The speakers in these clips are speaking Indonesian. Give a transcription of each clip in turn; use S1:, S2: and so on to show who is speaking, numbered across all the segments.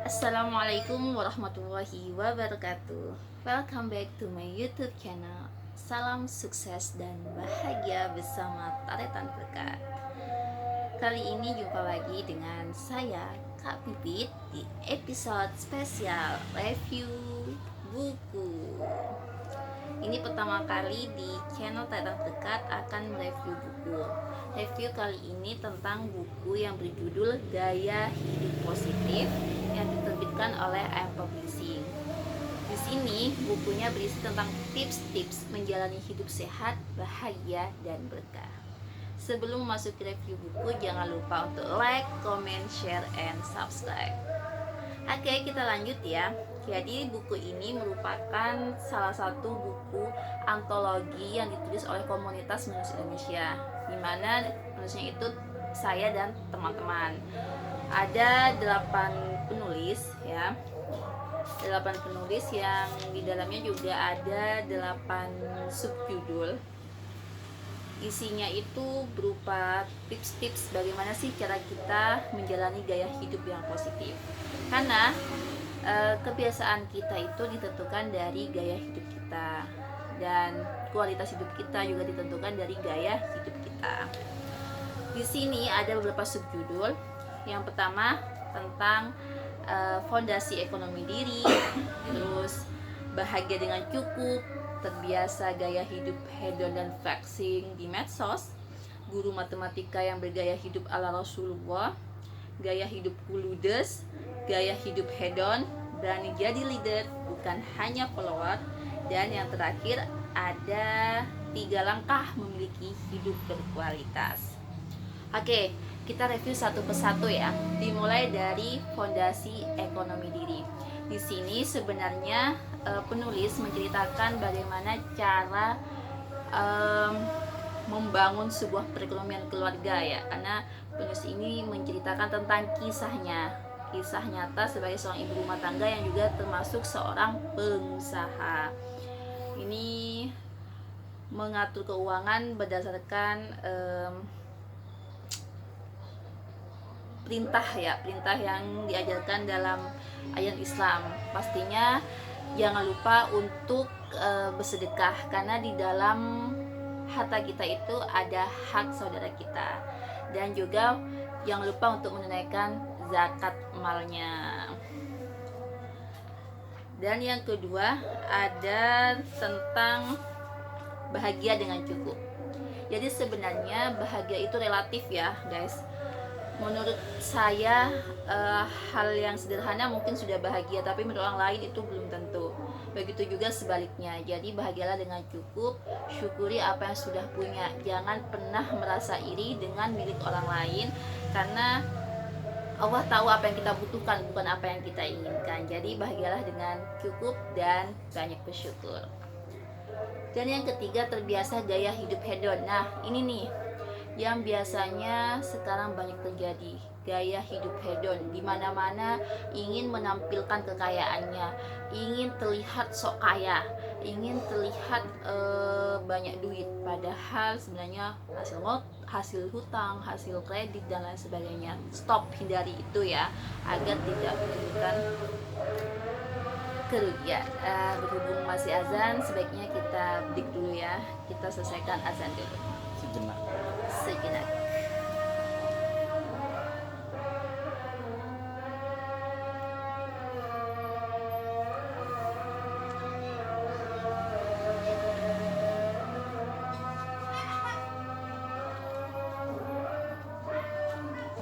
S1: Assalamualaikum warahmatullahi wabarakatuh. Welcome back to my YouTube channel. Salam sukses dan bahagia bersama Taretan Berkat. Kali ini jumpa lagi dengan saya Kak Pipit di episode spesial review buku. Ini pertama kali di channel Taretan Berkat akan mereview buku. Review kali ini tentang buku yang berjudul Gaya Hidup Positif yang diterbitkan oleh AM Publishing. Di sini bukunya berisi tentang tips-tips menjalani hidup sehat, bahagia, dan berkah. Sebelum masuk ke review buku, jangan lupa untuk like, comment, share, and subscribe. Oke, kita lanjut ya. Jadi buku ini merupakan salah satu buku antologi yang ditulis oleh komunitas menulis Indonesia, di mana penulisnya itu saya dan teman-teman. Ada 8 penulis ya, 8 penulis yang di dalamnya juga ada 8 subjudul. Isinya itu berupa tips-tips bagaimana sih cara kita menjalani gaya hidup yang positif. Karena kebiasaan kita itu ditentukan dari gaya hidup kita, dan kualitas hidup kita juga ditentukan dari gaya hidup kita. Di sini ada beberapa subjudul. Yang pertama tentang fondasi ekonomi diri, terus bahagia dengan cukup, terbiasa gaya hidup hedon dan flexing di medsos, guru matematika yang bergaya hidup ala Rasulullah, gaya hidup ludes, gaya hidup hedon, berani jadi leader bukan hanya follower, dan yang terakhir ada 3 langkah memiliki hidup berkualitas. Oke, kita review satu persatu ya. Dimulai dari fondasi ekonomi diri. Di sini sebenarnya penulis menceritakan bagaimana cara membangun sebuah perekonomian keluarga ya. Karena penulis ini menceritakan tentang kisahnya, kisah nyata sebagai seorang ibu rumah tangga yang juga termasuk seorang pengusaha. Ini mengatur keuangan berdasarkan perintah yang diajarkan dalam ayat Islam. Pastinya jangan lupa untuk bersedekah, karena di dalam harta kita itu ada hak saudara kita, dan juga jangan lupa untuk menunaikan zakat malnya. Dan yang kedua ada tentang bahagia dengan cukup. Jadi sebenarnya bahagia itu relatif ya guys. Menurut saya hal yang sederhana mungkin sudah bahagia, tapi menurut orang lain itu belum tentu. Begitu juga sebaliknya. Jadi bahagialah dengan cukup, syukuri apa yang sudah punya. Jangan pernah merasa iri dengan milik orang lain, karena Allah tahu apa yang kita butuhkan, bukan apa yang kita inginkan. Jadi bahagialah dengan cukup dan banyak bersyukur. Dan yang ketiga, terbiasa gaya hidup hedon. Nah ini nih yang biasanya sekarang banyak terjadi, gaya hidup hedon, di mana-mana ingin menampilkan kekayaannya, ingin terlihat sok kaya, ingin terlihat banyak duit, padahal sebenarnya hasil hutang, hasil kredit dan lain sebagainya. Stop, hindari itu ya, agar tidak menimbulkan kerugian. Berhubung masih azan, sebaiknya kita break dulu ya, kita selesaikan azan dulu sejenak.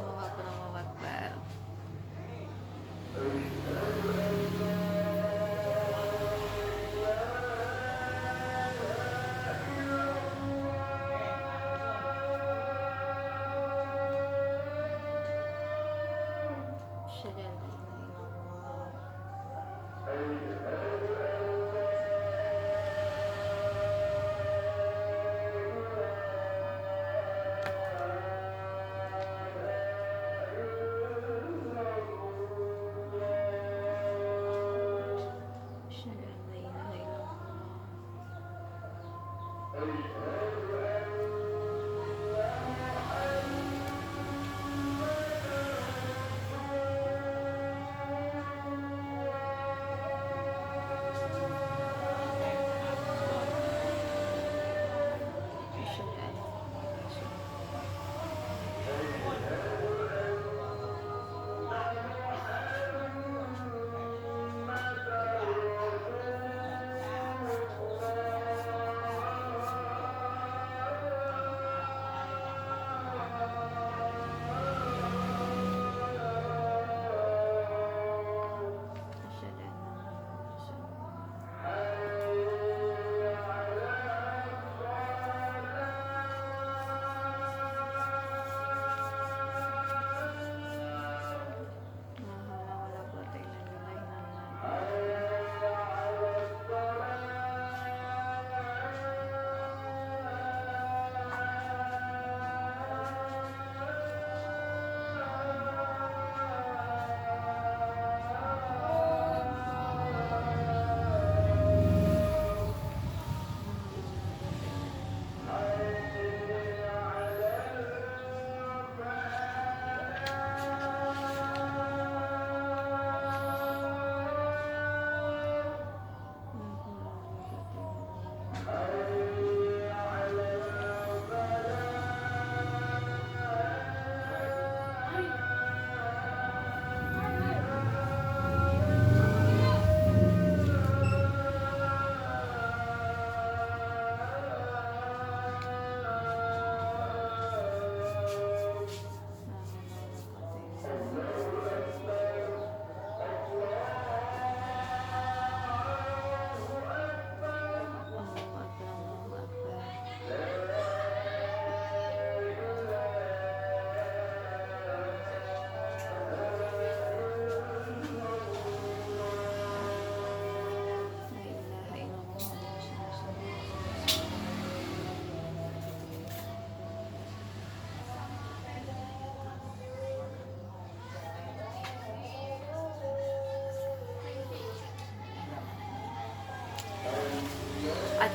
S1: Allahu Akbar.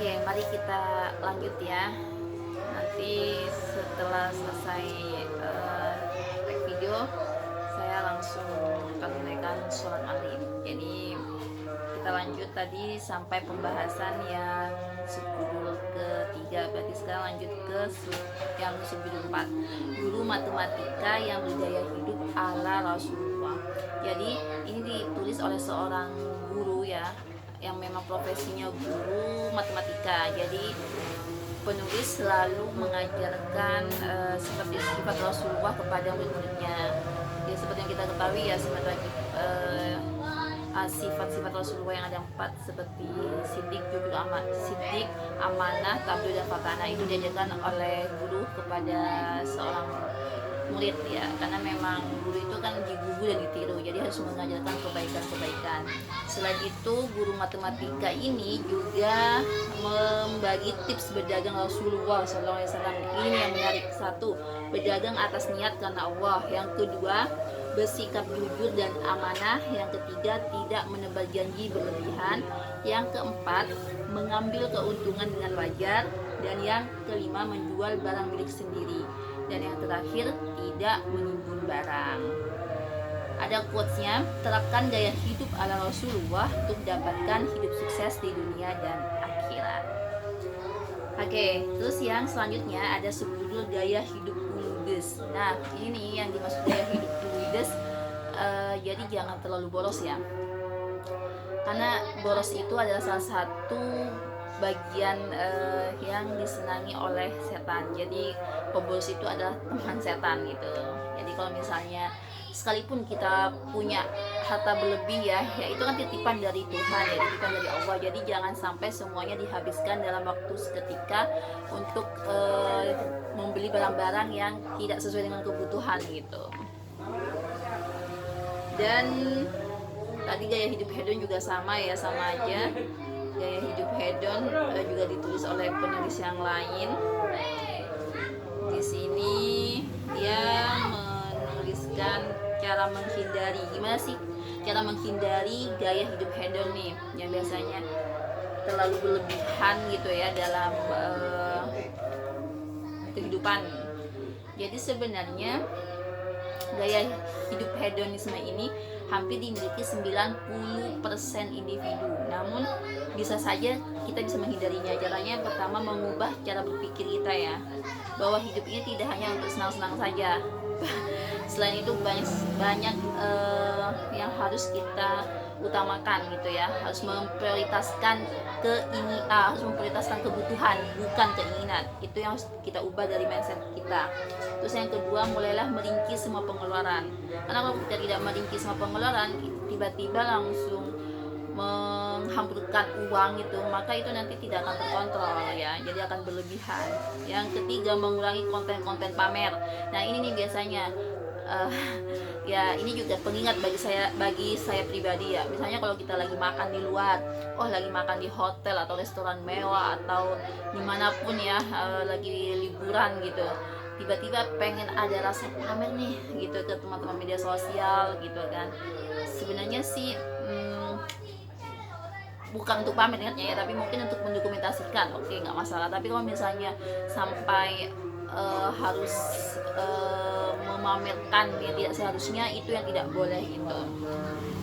S1: Oke, mari kita lanjut ya. Nanti setelah selesai tag video, saya langsung akan menaikkan sholat maghrib. Jadi kita lanjut tadi sampai pembahasan yang subjudul ketiga. Berarti sekarang lanjut ke yang subjudul 4, guru matematika yang bergaya hidup ala Rasulullah. Jadi ini ditulis oleh seorang guru ya, yang memang profesinya guru matematika. Jadi penulis selalu mengajarkan seperti sifat Rasulullah kepada murid-muridnya. Ya seperti yang kita ketahui ya, sifat-sifat Rasulullah yang ada 4, seperti sidik, jujur, amanah, tabdu, dan fatana. Itu diajarkan oleh guru kepada seorang murid ya, karena memang guru itu kan digugu dan ditiru, jadi harus mengajarkan kebaikan-kebaikan. Selain itu, guru matematika ini juga membagi tips berdagang Rasulullah SAW. Ini yang menarik. 1, berdagang atas niat karena Allah. Yang kedua, bersikap jujur dan amanah. Yang ketiga, tidak menebar janji berlebihan. Yang keempat, mengambil keuntungan dengan wajar. Dan yang kelima, menjual barang milik sendiri. Dan yang terakhir, tidak menimbun barang. Ada quotes-nya, terapkan gaya hidup ala Rasulullah untuk dapatkan hidup sukses di dunia dan akhirat. Oke, terus yang selanjutnya ada subjudul gaya hidup ludes. Nah, ini yang dimaksud gaya hidup ludes, jadi jangan terlalu boros ya. Karena boros itu adalah salah satu bagian yang disenangi oleh setan. Jadi pemboros itu adalah teman setan gitu. Jadi kalau misalnya sekalipun kita punya harta berlebih ya itu kan titipan dari Tuhan ya, titipan dari Allah. Jadi jangan sampai semuanya dihabiskan dalam waktu seketika untuk membeli barang-barang yang tidak sesuai dengan kebutuhan gitu. Dan tadi gaya hidup hedon juga sama ya, sama aja. Gaya hidup hedon juga ditulis oleh penulis yang lain. Di sini dia menuliskan cara menghindari, gimana sih cara menghindari gaya hidup hedon nih, yang biasanya terlalu berlebihan gitu ya dalam kehidupan. Jadi sebenarnya gaya hidup hedonisme ini hampir dimiliki 90% individu. Namun bisa saja kita bisa menghindarinya. Caranya pertama, mengubah cara berpikir kita ya, bahwa hidup ini tidak hanya untuk senang-senang saja. Selain itu banyak yang harus kita utamakan gitu ya. Harus memprioritaskan harus memprioritaskan kebutuhan, bukan keinginan. Itu yang harus kita ubah dari mindset kita. Terus yang kedua, mulailah meringkis semua pengeluaran. Karena kalau kita tidak meringkis semua pengeluaran, tiba-tiba langsung menghamburkan uang gitu, maka itu nanti tidak akan terkontrol ya, jadi akan berlebihan. Yang ketiga, mengurangi konten-konten pamer. Nah ini nih biasanya ya ini juga pengingat bagi saya pribadi ya. Misalnya kalau kita lagi makan di luar, lagi makan di hotel atau restoran mewah atau dimanapun ya, lagi liburan gitu, tiba-tiba pengen ada rasa pamer nih gitu ke teman-teman media sosial gitu kan. Sebenarnya sih bukan untuk pamer ya, tapi mungkin untuk mendokumentasikan, oke nggak masalah. Tapi kalau misalnya sampai harus memamerkan ya tidak seharusnya, itu yang tidak boleh gitu,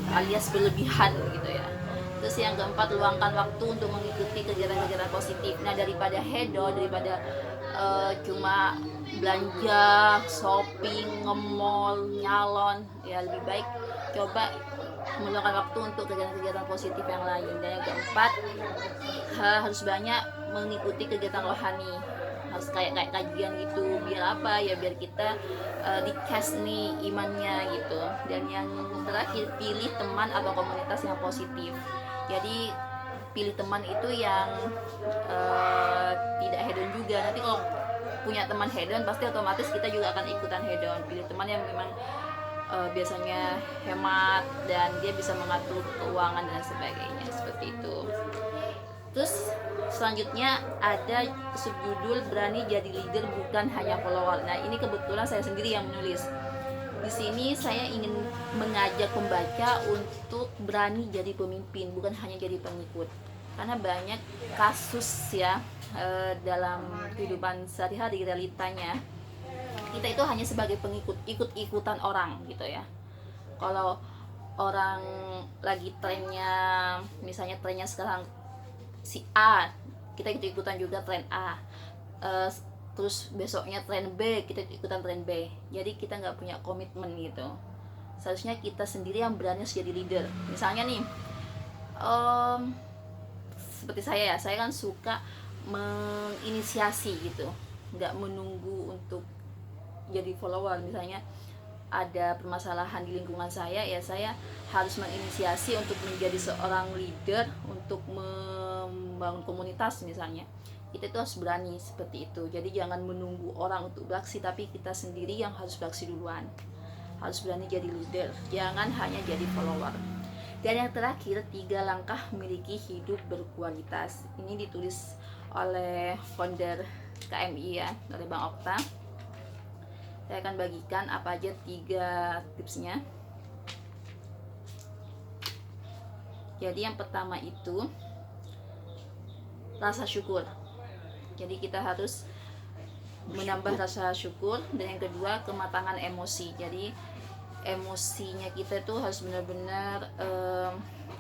S1: alias berlebihan gitu ya. Terus yang keempat, luangkan waktu untuk mengikuti kegiatan-kegiatan positif. Nah daripada hedon, daripada cuma belanja, shopping, nge-mall, nyalon, ya lebih baik coba meluangkan waktu untuk kegiatan-kegiatan positif yang lain. Dan yang keempat, harus banyak mengikuti kegiatan rohani, harus kayak kajian gitu. Biar apa ya, biar kita di-cash nih imannya gitu. Dan yang terakhir, pilih teman atau komunitas yang positif. Jadi pilih teman itu yang tidak hedon juga. Nanti kalau punya teman hedon, pasti otomatis kita juga akan ikutan hedon. Pilih teman yang memang biasanya hemat dan dia bisa mengatur keuangan dan sebagainya, seperti itu. Terus selanjutnya ada subjudul berani jadi leader bukan hanya follower. Nah ini kebetulan saya sendiri yang menulis. Di sini saya ingin mengajak pembaca untuk berani jadi pemimpin, bukan hanya jadi pengikut. karena banyak kasus ya, dalam kehidupan sehari-hari realitanya kita itu hanya sebagai pengikut, ikut-ikutan orang gitu ya. Kalau orang lagi trennya, misalnya trennya sekarang si A, kita ikut-ikutan juga tren A. Terus besoknya tren B, kita ikutan tren B. Jadi kita nggak punya komitmen gitu. Seharusnya kita sendiri yang berani jadi leader. Misalnya nih, seperti saya kan suka menginisiasi gitu, nggak menunggu untuk jadi follower. Misalnya ada permasalahan di lingkungan saya, ya saya harus menginisiasi untuk menjadi seorang leader, untuk membangun komunitas misalnya. Kita itu harus berani seperti itu. Jadi jangan menunggu orang untuk beraksi, tapi kita sendiri yang harus beraksi duluan. Harus berani jadi leader, jangan hanya jadi follower. Dan yang terakhir, 3 langkah memiliki hidup berkualitas. Ini ditulis oleh founder KMI ya, oleh Bang Okta. Saya akan bagikan apa aja 3 tipsnya. Jadi yang pertama itu rasa syukur. Jadi kita harus menambah rasa syukur. Dan yang kedua, kematangan emosi. Jadi emosinya kita itu harus benar-benar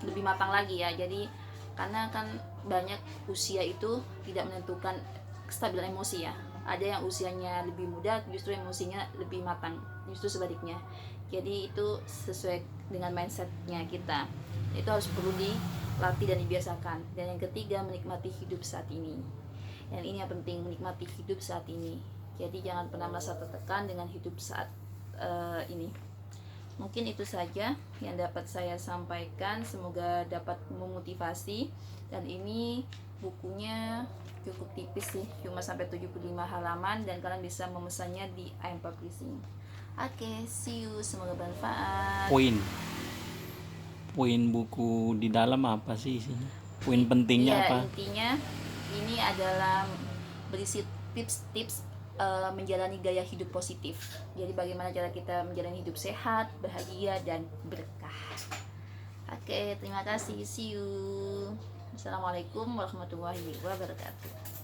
S1: lebih matang lagi ya. Jadi karena kan banyak usia itu tidak menentukan kestabilan emosi ya. Ada yang usianya lebih muda justru emosinya lebih matang, justru sebaliknya. Jadi itu sesuai dengan mindsetnya kita. Itu harus perlu dilatih dan dibiasakan. Dan yang ketiga, menikmati hidup saat ini. Dan ini yang penting, menikmati hidup saat ini. Jadi jangan pernah merasa tertekan dengan hidup saat ini. Mungkin itu saja yang dapat saya sampaikan. Semoga dapat memotivasi. Dan ini bukunya cukup tipis sih, cuma sampai 75 halaman, dan kalian bisa memesannya di AM Publishing. Oke, see you, semoga bermanfaat.
S2: Poin buku di dalam apa sih isinya? Poin pentingnya
S1: ya,
S2: apa?
S1: Intinya ini adalah berisi tips-tips menjalani gaya hidup positif. Jadi bagaimana cara kita menjalani hidup sehat, bahagia, dan berkah. Oke, terima kasih. See you. Assalamualaikum warahmatullahi wabarakatuh.